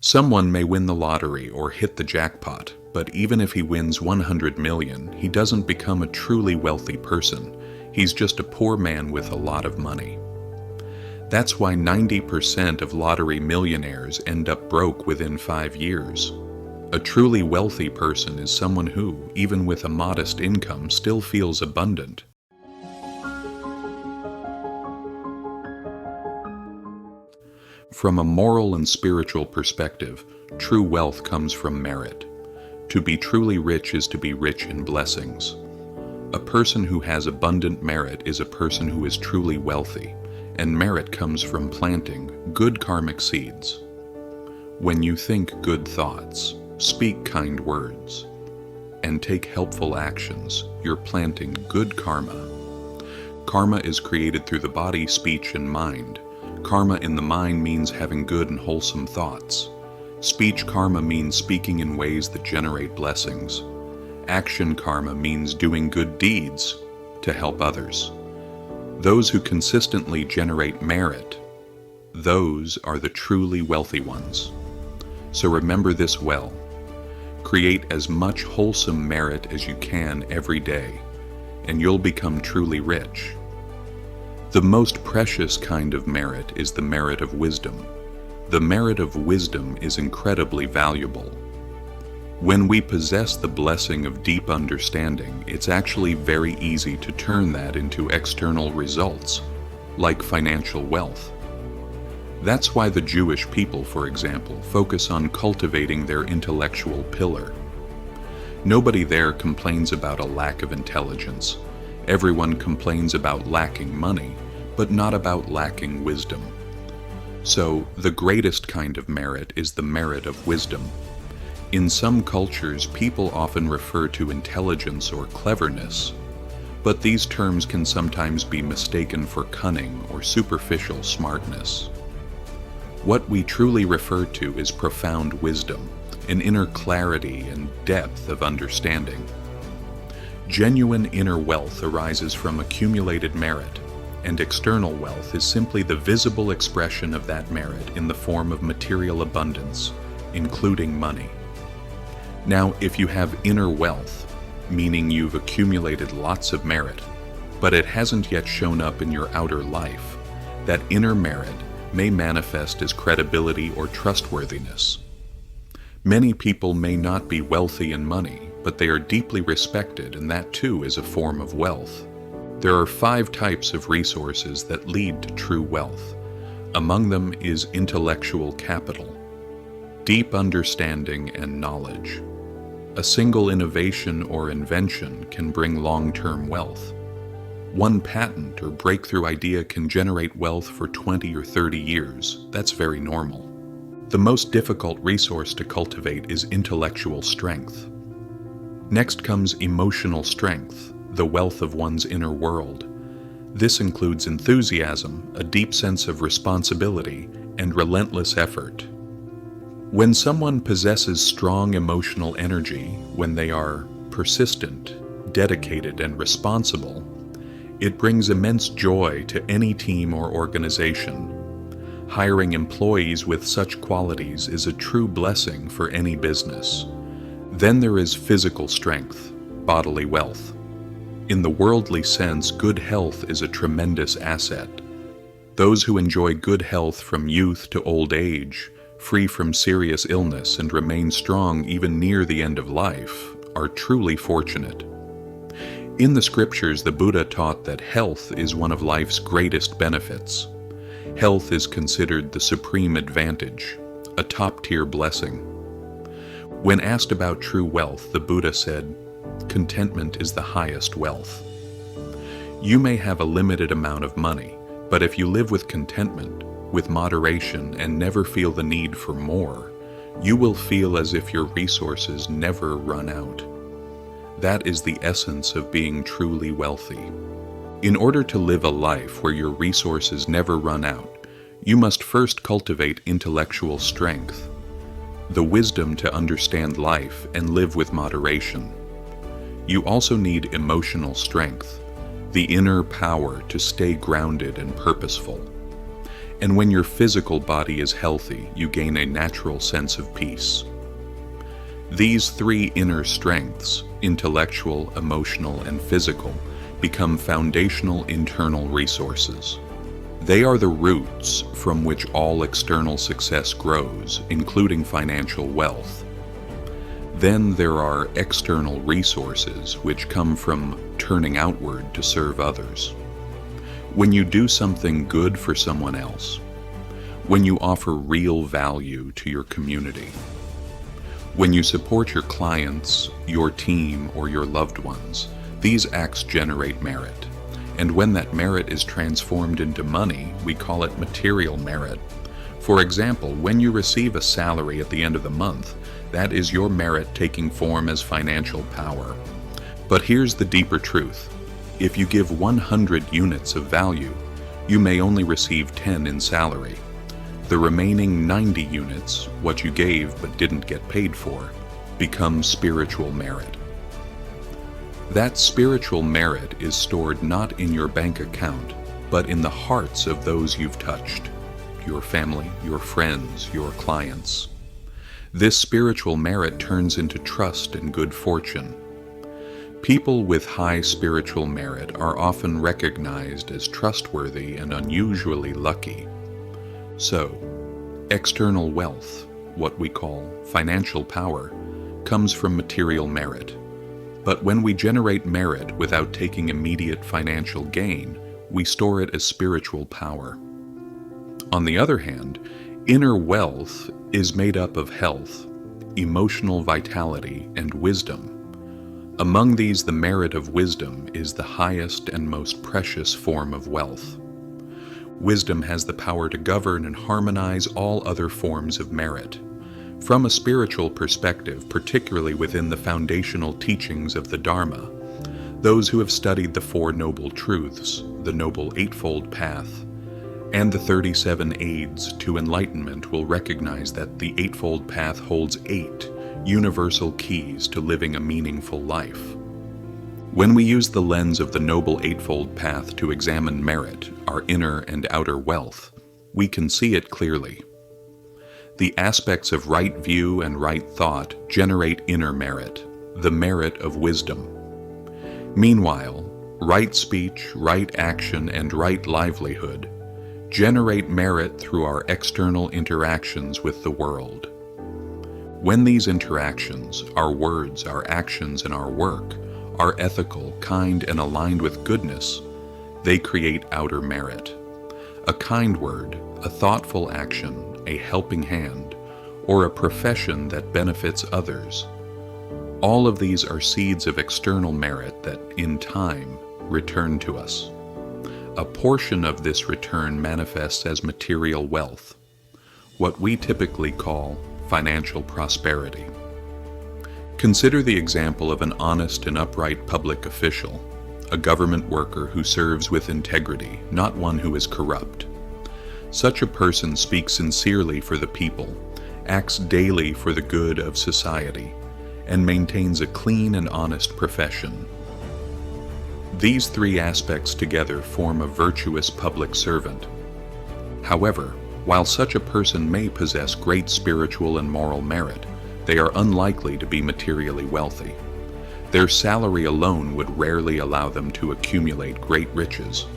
Someone may win the lottery or hit the jackpot, but even if he wins 100 million, he doesn't become a truly wealthy person. He's just a poor man with a lot of money. That's why 90% of lottery millionaires end up broke within 5 years. A truly wealthy person is someone who, even with a modest income, still feels abundant. From a moral and spiritual perspective, true wealth comes from merit. To be truly rich is to be rich in blessings. A person who has abundant merit is a person who is truly wealthy, and merit comes from planting good karmic seeds. When you think good thoughts, speak kind words, and take helpful actions, you're planting good karma. Karma is created through the body, speech, and mind. Karma in the mind means having good and wholesome thoughts. Speech karma means speaking in ways that generate blessings. Action karma means doing good deeds to help others. Those who consistently generate merit, those are the truly wealthy ones. So remember this well. Create as much wholesome merit as you can every day, and you'll become truly rich. The most precious kind of merit is the merit of wisdom. The merit of wisdom is incredibly valuable. When we possess the blessing of deep understanding, it's actually very easy to turn that into external results, like financial wealth. That's why the Jewish people, for example, focus on cultivating their intellectual pillar. Nobody there complains about a lack of intelligence. Everyone complains about lacking money, but not about lacking wisdom. So, the greatest kind of merit is the merit of wisdom. In some cultures, people often refer to intelligence or cleverness, but these terms can sometimes be mistaken for cunning or superficial smartness. What we truly refer to is profound wisdom, an inner clarity and depth of understanding. Genuine inner wealth arises from accumulated merit, and external wealth is simply the visible expression of that merit in the form of material abundance, including money. Now, if you have inner wealth, meaning you've accumulated lots of merit, but it hasn't yet shown up in your outer life, that inner merit may manifest as credibility or trustworthiness. Many people may not be wealthy in money, but they are deeply respected, and that too is a form of wealth. There are 5 types of resources that lead to true wealth. Among them is intellectual capital, deep understanding and knowledge. A single innovation or invention can bring long-term wealth. One patent or breakthrough idea can generate wealth for 20 or 30 years. That's very normal. The most difficult resource to cultivate is intellectual strength. Next comes emotional strength, the wealth of one's inner world. This includes enthusiasm, a deep sense of responsibility, and relentless effort. When someone possesses strong emotional energy, when they are persistent, dedicated, and responsible, it brings immense joy to any team or organization. Hiring employees with such qualities is a true blessing for any business. Then there is physical strength, bodily wealth. In the worldly sense, good health is a tremendous asset. Those who enjoy good health from youth to old age, free from serious illness and remain strong even near the end of life, are truly fortunate. In the scriptures, the Buddha taught that health is one of life's greatest benefits. Health is considered the supreme advantage, a top-tier blessing. When asked about true wealth, the Buddha said, "Contentment is the highest wealth." You may have a limited amount of money, but if you live with contentment, with moderation, and never feel the need for more, you will feel as if your resources never run out. That is the essence of being truly wealthy. In order to live a life where your resources never run out, you must first cultivate intellectual strength, the wisdom to understand life and live with moderation. You also need emotional strength, the inner power to stay grounded and purposeful. And when your physical body is healthy, you gain a natural sense of peace. These three inner strengths, intellectual, emotional, and physical, become foundational internal resources. They are the roots from which all external success grows, including financial wealth. Then there are external resources which come from turning outward to serve others. When you do something good for someone else, when you offer real value to your community, when you support your clients, your team, or your loved ones, these acts generate merit. And when that merit is transformed into money, we call it material merit. For example, when you receive a salary at the end of the month, that is your merit taking form as financial power. But here's the deeper truth. If you give 100 units of value, you may only receive 10 in salary. The remaining 90 units, what you gave but didn't get paid for, become spiritual merit. That spiritual merit is stored not in your bank account, but in the hearts of those you've touched, your family, your friends, your clients. This spiritual merit turns into trust and good fortune. People with high spiritual merit are often recognized as trustworthy and unusually lucky. So, external wealth, what we call financial power, comes from material merit. But when we generate merit without taking immediate financial gain, we store it as spiritual power. On the other hand, inner wealth is made up of health, emotional vitality, and wisdom. Among these, the merit of wisdom is the highest and most precious form of wealth. Wisdom has the power to govern and harmonize all other forms of merit. From a spiritual perspective, particularly within the foundational teachings of the Dharma, those who have studied the Four Noble Truths, the Noble Eightfold Path, and the 37 Aids to Enlightenment will recognize that the Eightfold Path holds 8 universal keys to living a meaningful life. When we use the lens of the Noble Eightfold Path to examine merit, our inner and outer wealth, we can see it clearly. The aspects of right view and right thought generate inner merit, the merit of wisdom. Meanwhile, right speech, right action, and right livelihood generate merit through our external interactions with the world. When these interactions, our words, our actions, and our work, are ethical, kind, and aligned with goodness, they create outer merit. A kind word, a thoughtful action, a helping hand, or a profession that benefits others. All of these are seeds of external merit that, in time, return to us. A portion of this return manifests as material wealth, what we typically call financial prosperity. Consider the example of an honest and upright public official, a government worker who serves with integrity, not one who is corrupt. Such a person speaks sincerely for the people, acts daily for the good of society, and maintains a clean and honest profession. These three aspects together form a virtuous public servant. However, while such a person may possess great spiritual and moral merit, they are unlikely to be materially wealthy. Their salary alone would rarely allow them to accumulate great riches.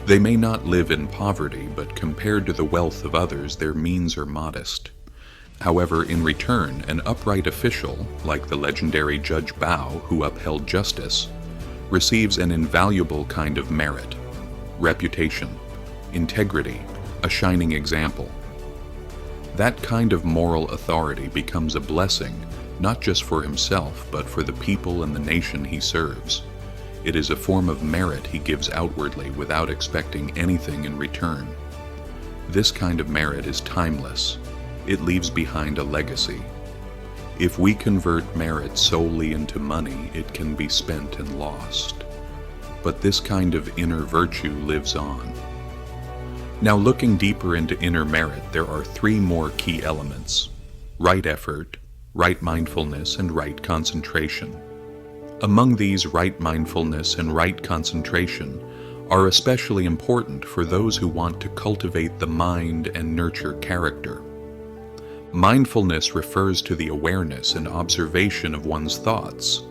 They may not live in poverty, but compared to the wealth of others, their means are modest. However, in return, an upright official, like the legendary Judge Bao who upheld justice, receives an invaluable kind of merit, reputation, integrity, a shining example. That kind of moral authority becomes a blessing, not just for himself, but for the people and the nation he serves. It is a form of merit he gives outwardly without expecting anything in return. This kind of merit is timeless. It leaves behind a legacy. If we convert merit solely into money, it can be spent and lost. But this kind of inner virtue lives on. Now, looking deeper into inner merit, there are 3 more key elements: right effort, right mindfulness, and right concentration. Among these, right mindfulness and right concentration are especially important for those who want to cultivate the mind and nurture character. Mindfulness refers to the awareness and observation of one's thoughts,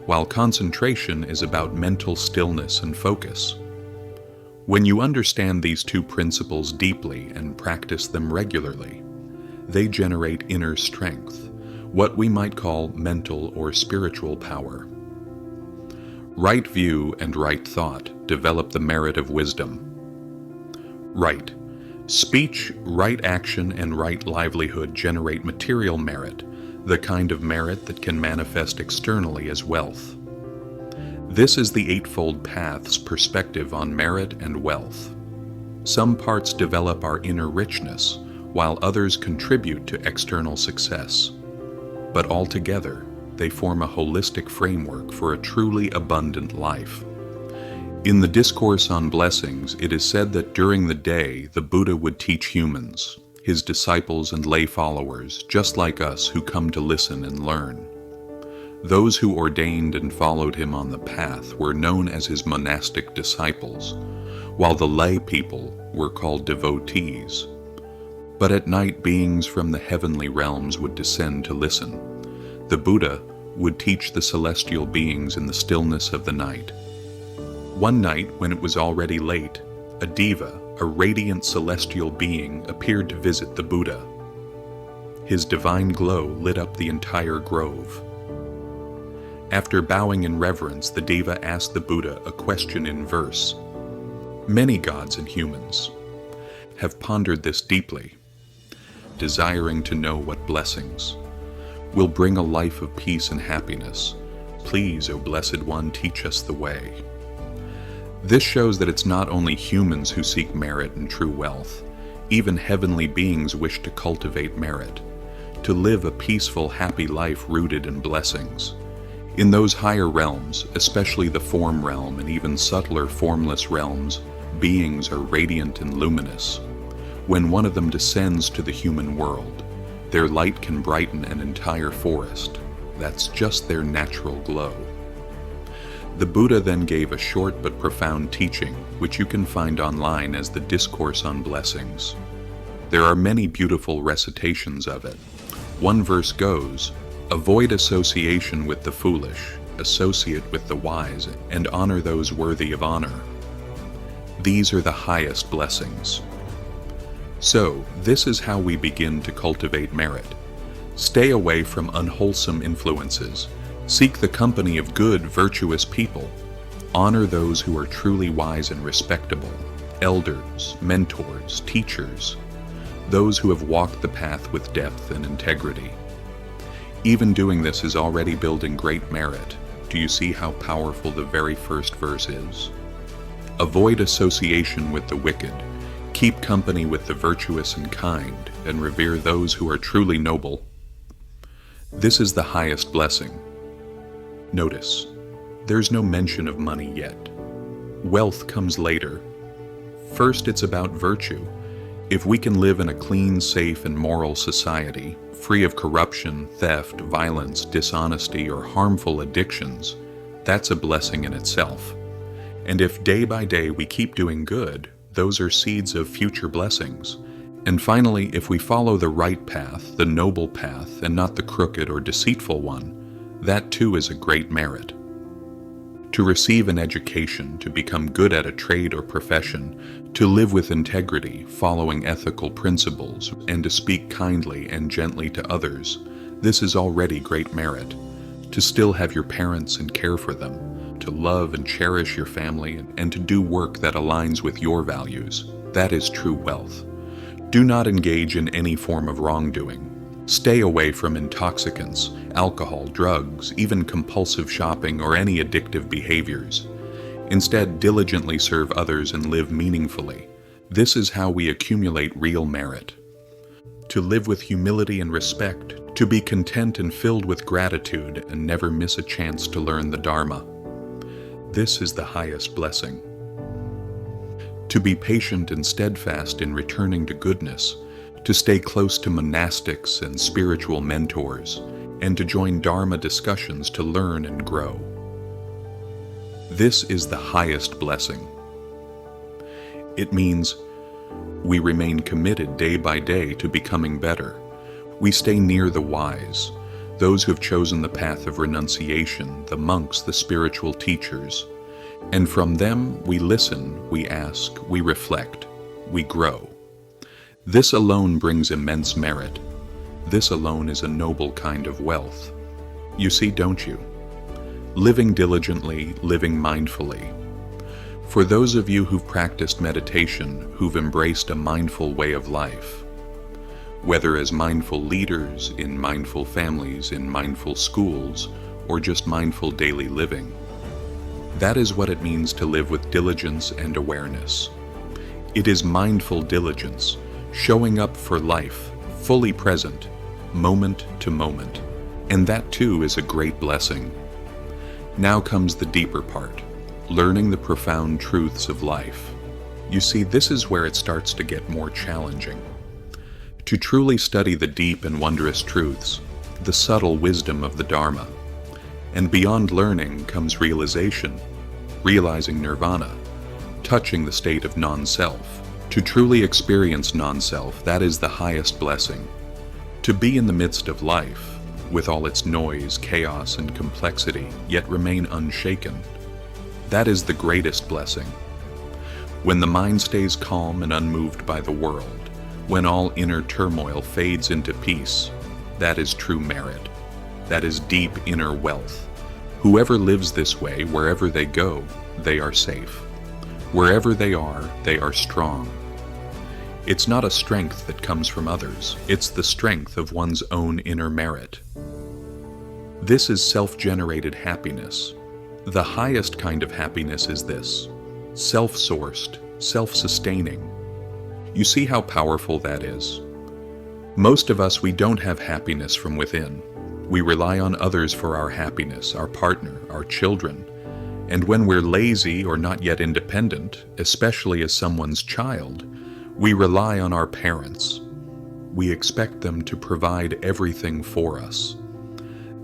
while concentration is about mental stillness and focus. When you understand these two principles deeply and practice them regularly, they generate inner strength, what we might call mental or spiritual power. Right view and right thought develop the merit of wisdom. Right speech, right action, and right livelihood generate material merit, the kind of merit that can manifest externally as wealth. This is the Eightfold Path's perspective on merit and wealth. Some parts develop our inner richness, while others contribute to external success. But altogether, they form a holistic framework for a truly abundant life. In the Discourse on Blessings, it is said that during the day, the Buddha would teach humans, his disciples and lay followers, just like us who come to listen and learn. Those who ordained and followed him on the path were known as his monastic disciples, while the lay people were called devotees. But at night, beings from the heavenly realms would descend to listen. The Buddha would teach the celestial beings in the stillness of the night. One night, when it was already late, a deva, a radiant celestial being, appeared to visit the Buddha. His divine glow lit up the entire grove. After bowing in reverence, the deva asked the Buddha a question in verse. Many gods and humans have pondered this deeply, desiring to know what blessings will bring a life of peace and happiness. Please, O Blessed One, teach us the way. This shows that it's not only humans who seek merit and true wealth. Even heavenly beings wish to cultivate merit, to live a peaceful, happy life rooted in blessings. In those higher realms, especially the form realm and even subtler formless realms, beings are radiant and luminous. When one of them descends to the human world, their light can brighten an entire forest. That's just their natural glow. The Buddha then gave a short but profound teaching, which you can find online as the Discourse on Blessings. There are many beautiful recitations of it. One verse goes, "Avoid association with the foolish, associate with the wise, and honor those worthy of honor. These are the highest blessings." So, this is how we begin to cultivate merit. Stay away from unwholesome influences. Seek the company of good, virtuous people. Honor those who are truly wise and respectable, elders, mentors, teachers, those who have walked the path with depth and integrity. Even doing this is already building great merit. Do you see how powerful the very first verse is? Avoid association with the wicked. Keep company with the virtuous and kind, and revere those who are truly noble. This is the highest blessing. Notice, there's no mention of money yet. Wealth comes later. First, it's about virtue. If we can live in a clean, safe, and moral society, free of corruption, theft, violence, dishonesty, or harmful addictions, that's a blessing in itself. And if day by day we keep doing good, those are seeds of future blessings. And finally, if we follow the right path, the noble path, and not the crooked or deceitful one, that too is a great merit. To receive an education, to become good at a trade or profession, to live with integrity, following ethical principles, and to speak kindly and gently to others, this is already great merit. To still have your parents and care for them, to love and cherish your family, and to do work that aligns with your values, that is true wealth. Do not engage in any form of wrongdoing. Stay away from intoxicants, alcohol, drugs, even compulsive shopping or any addictive behaviors. Instead, diligently serve others and live meaningfully. This is how we accumulate real merit. To live with humility and respect, to be content and filled with gratitude and never miss a chance to learn the Dharma. This is the highest blessing. To be patient and steadfast in returning to goodness, to stay close to monastics and spiritual mentors, and to join Dharma discussions to learn and grow. This is the highest blessing. It means we remain committed day by day to becoming better. We stay near the wise, those who have chosen the path of renunciation, the monks, the spiritual teachers. And from them we listen, we ask, we reflect, we grow. This alone brings immense merit. This alone is a noble kind of wealth. You see, don't you? Living diligently, living mindfully. For those of you who've practiced meditation, who've embraced a mindful way of life, whether as mindful leaders, in mindful families, in mindful schools, or just mindful daily living, that is what it means to live with diligence and awareness. It is mindful diligence, showing up for life, fully present, moment to moment. And that too is a great blessing. Now comes the deeper part, learning the profound truths of life. You see, this is where it starts to get more challenging. To truly study the deep and wondrous truths, the subtle wisdom of the Dharma. And beyond learning comes realization, realizing nirvana, touching the state of non-self. To truly experience non-self, that is the highest blessing. To be in the midst of life, with all its noise, chaos, and complexity, yet remain unshaken, that is the greatest blessing. When the mind stays calm and unmoved by the world, when all inner turmoil fades into peace, that is true merit. That is deep inner wealth. Whoever lives this way, wherever they go, they are safe. Wherever they are strong. It's not a strength that comes from others, it's the strength of one's own inner merit. This is self-generated happiness. The highest kind of happiness is this, self-sourced, self-sustaining. You see how powerful that is? Most of us, we don't have happiness from within. We rely on others for our happiness, our partner, our children. And when we're lazy or not yet independent, especially as someone's child, we rely on our parents. We expect them to provide everything for us.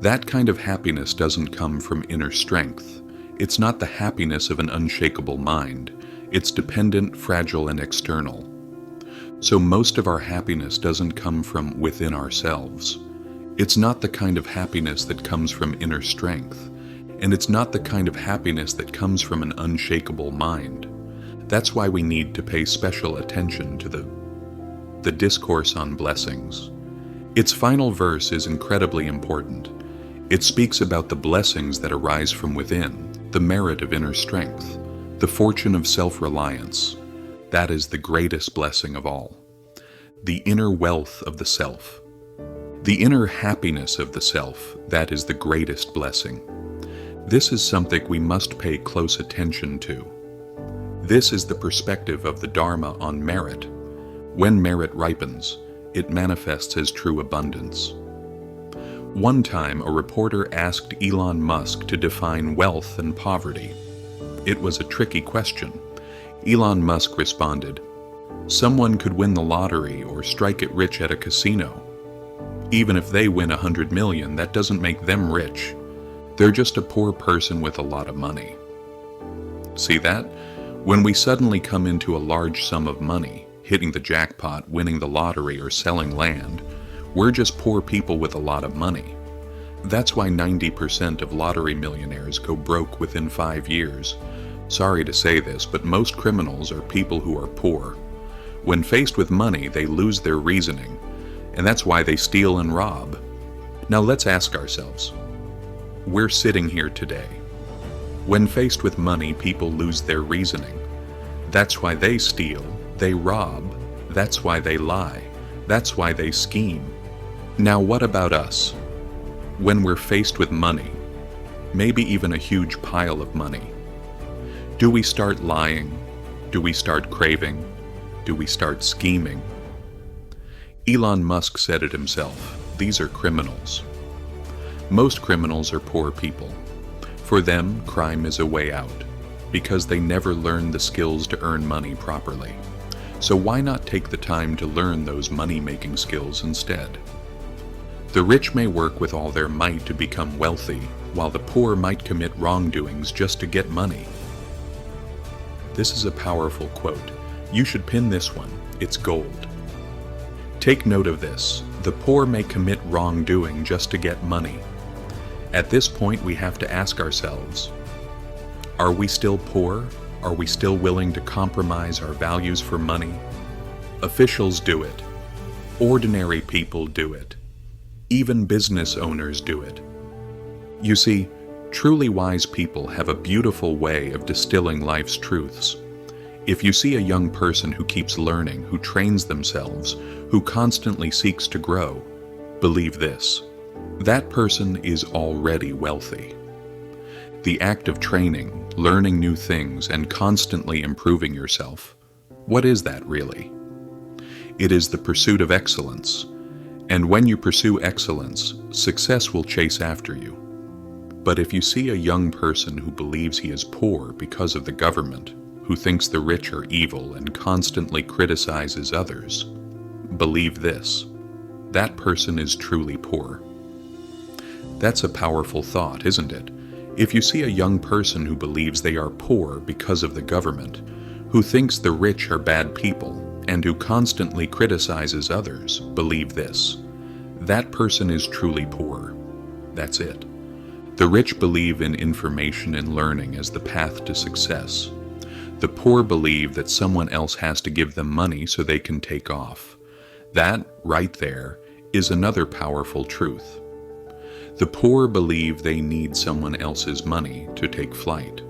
That kind of happiness doesn't come from inner strength. It's not the happiness of an unshakable mind. It's dependent, fragile, and external. So most of our happiness doesn't come from within ourselves. It's not the kind of happiness that comes from inner strength, and it's not the kind of happiness that comes from an unshakable mind. That's why we need to pay special attention to the discourse on blessings. Its final verse is incredibly important. It speaks about the blessings that arise from within, the merit of inner strength, the fortune of self-reliance. That is the greatest blessing of all. The inner wealth of the self. The inner happiness of the self, that is the greatest blessing. This is something we must pay close attention to. This is the perspective of the Dharma on merit. When merit ripens, it manifests as true abundance. One time, a reporter asked Elon Musk to define wealth and poverty. It was a tricky question. Elon Musk responded, "Someone could win the lottery or strike it rich at a casino. Even if they win 100 million, that doesn't make them rich. They're just a poor person with a lot of money." See that? When we suddenly come into a large sum of money, hitting the jackpot, winning the lottery, or selling land, we're just poor people with a lot of money. That's why 90% of lottery millionaires go broke within 5 years. Sorry to say this, but most criminals are people who are poor. When faced with money, they lose their reasoning, and that's why they steal and rob. Now let's ask ourselves, we're sitting here today. When faced with money, people lose their reasoning. That's why they steal, they rob, that's why they lie, that's why they scheme. Now what about us? When we're faced with money, maybe even a huge pile of money, do we start lying? Do we start craving? Do we start scheming? Elon Musk said it himself, these are criminals. Most criminals are poor people. For them, crime is a way out, because they never learned the skills to earn money properly. So why not take the time to learn those money-making skills instead? The rich may work with all their might to become wealthy, while the poor might commit wrongdoings just to get money. This is a powerful quote. You should pin this one. It's gold. Take note of this. The poor may commit wrongdoing just to get money. At this point, we have to ask ourselves, are we still poor? Are we still willing to compromise our values for money? Officials do it. Ordinary people do it. Even business owners do it. You see, truly wise people have a beautiful way of distilling life's truths. If you see a young person who keeps learning, who trains themselves, who constantly seeks to grow, believe this: that person is already wealthy. The act of training, learning new things, and constantly improving yourself, what is that really? It is the pursuit of excellence. And when you pursue excellence, success will chase after you. But if you see a young person who believes he is poor because of the government, who thinks the rich are evil and constantly criticizes others, believe this: that person is truly poor. That's a powerful thought, isn't it? If you see a young person who believes they are poor because of the government, who thinks the rich are bad people, and who constantly criticizes others, believe this: that person is truly poor. That's it. The rich believe in information and learning as the path to success. The poor believe that someone else has to give them money so they can take off. That, right there, is another powerful truth. The poor believe they need someone else's money to take flight.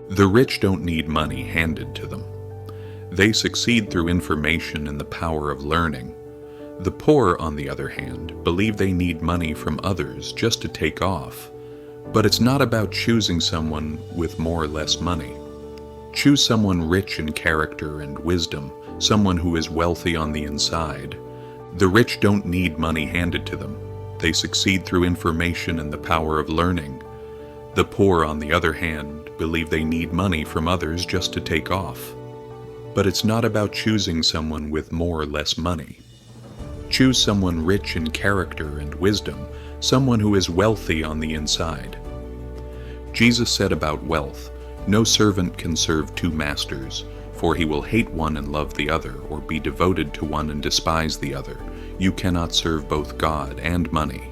The rich don't need money handed to them. They succeed through information and the power of learning. The poor, on the other hand, believe they need money from others just to take off. But it's not about choosing someone with more or less money. Choose someone rich in character and wisdom, someone who is wealthy on the inside. The rich don't need money handed to them. They succeed through information and the power of learning. The poor, on the other hand, believe they need money from others just to take off. But it's not about choosing someone with more or less money. Choose someone rich in character and wisdom, someone who is wealthy on the inside. Jesus said about wealth, "No servant can serve two masters, for he will hate one and love the other, or be devoted to one and despise the other. You cannot serve both God and money."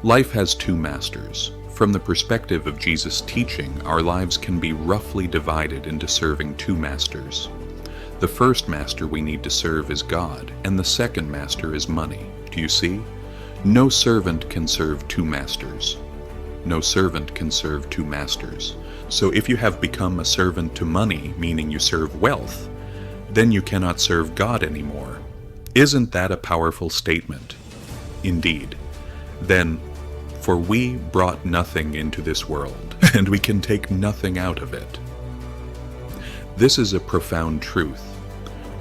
Life has two masters. From the perspective of Jesus' teaching, our lives can be roughly divided into serving two masters. The first master we need to serve is God, and the second master is money. Do you see? No servant can serve two masters. No servant can serve two masters. So if you have become a servant to money, meaning you serve wealth, then you cannot serve God anymore. Isn't that a powerful statement? Indeed. Then, for we brought nothing into this world, and we can take nothing out of it. This is a profound truth.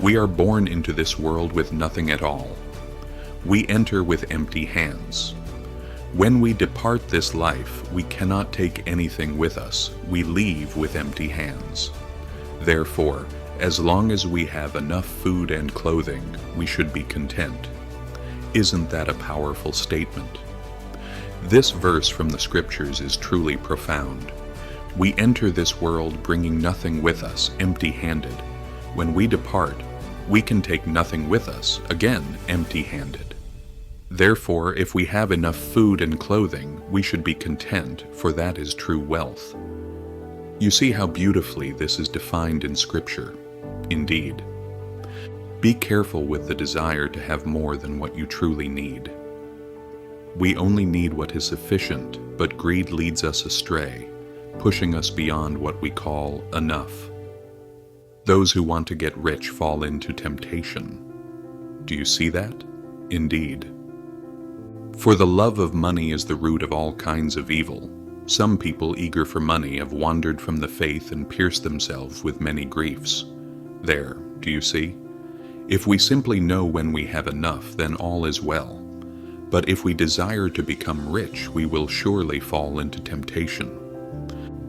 We are born into this world with nothing at all. We enter with empty hands. When we depart this life, we cannot take anything with us. We leave with empty hands. Therefore, as long as we have enough food and clothing, we should be content. Isn't that a powerful statement? This verse from the scriptures is truly profound. We enter this world bringing nothing with us, empty-handed. When we depart, we can take nothing with us, again, empty-handed. Therefore, if we have enough food and clothing, we should be content, for that is true wealth. You see how beautifully this is defined in Scripture. Indeed. Be careful with the desire to have more than what you truly need. We only need what is sufficient, but greed leads us astray, pushing us beyond what we call enough. Those who want to get rich fall into temptation. Do you see that? Indeed. For the love of money is the root of all kinds of evil. Some people eager for money have wandered from the faith and pierced themselves with many griefs. There, do you see? If we simply know when we have enough, then all is well. But if we desire to become rich, we will surely fall into temptation.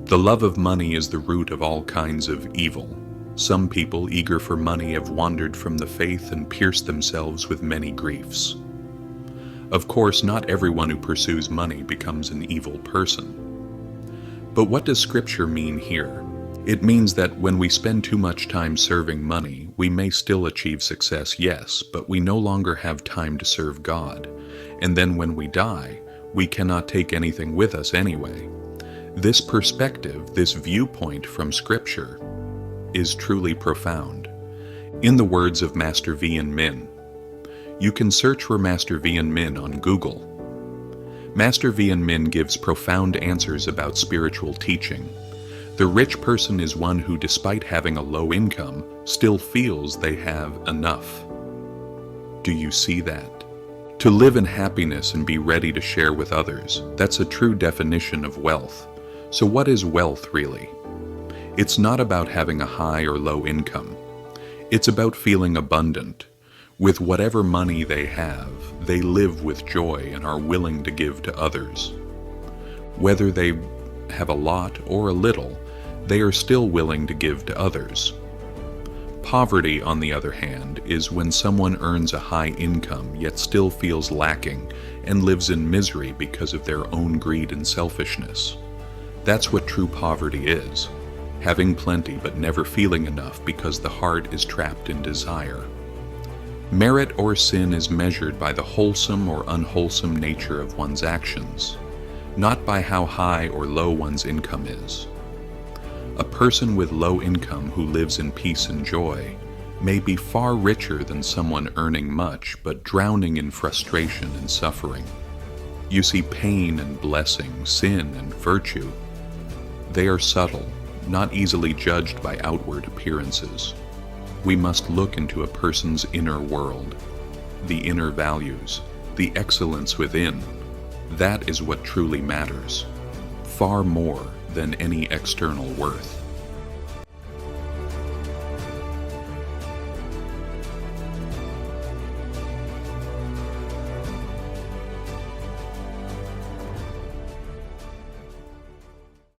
The love of money is the root of all kinds of evil. Some people eager for money have wandered from the faith and pierced themselves with many griefs. Of course, not everyone who pursues money becomes an evil person. But what does Scripture mean here? It means that when we spend too much time serving money, we may still achieve success, yes, but we no longer have time to serve God. And then when we die, we cannot take anything with us anyway. This perspective, this viewpoint from Scripture, is truly profound. In the words of Master V and Min, you can search for Master V and Min on Google. Master V and Min gives profound answers about spiritual teaching. The rich person is one who, despite having a low income, still feels they have enough. Do you see that? To live in happiness and be ready to share with others, that's a true definition of wealth. So what is wealth really? It's not about having a high or low income. It's about feeling abundant. With whatever money they have, they live with joy and are willing to give to others. Whether they have a lot or a little, they are still willing to give to others. Poverty, on the other hand, is when someone earns a high income yet still feels lacking and lives in misery because of their own greed and selfishness. That's what true poverty is, having plenty but never feeling enough because the heart is trapped in desire. Merit or sin is measured by the wholesome or unwholesome nature of one's actions, not by how high or low one's income is. A person with low income who lives in peace and joy may be far richer than someone earning much but drowning in frustration and suffering. You see, pain and blessing, sin and virtue, they are subtle, not easily judged by outward appearances. We must look into a person's inner world, the inner values, the excellence within. That is what truly matters, far more than any external worth.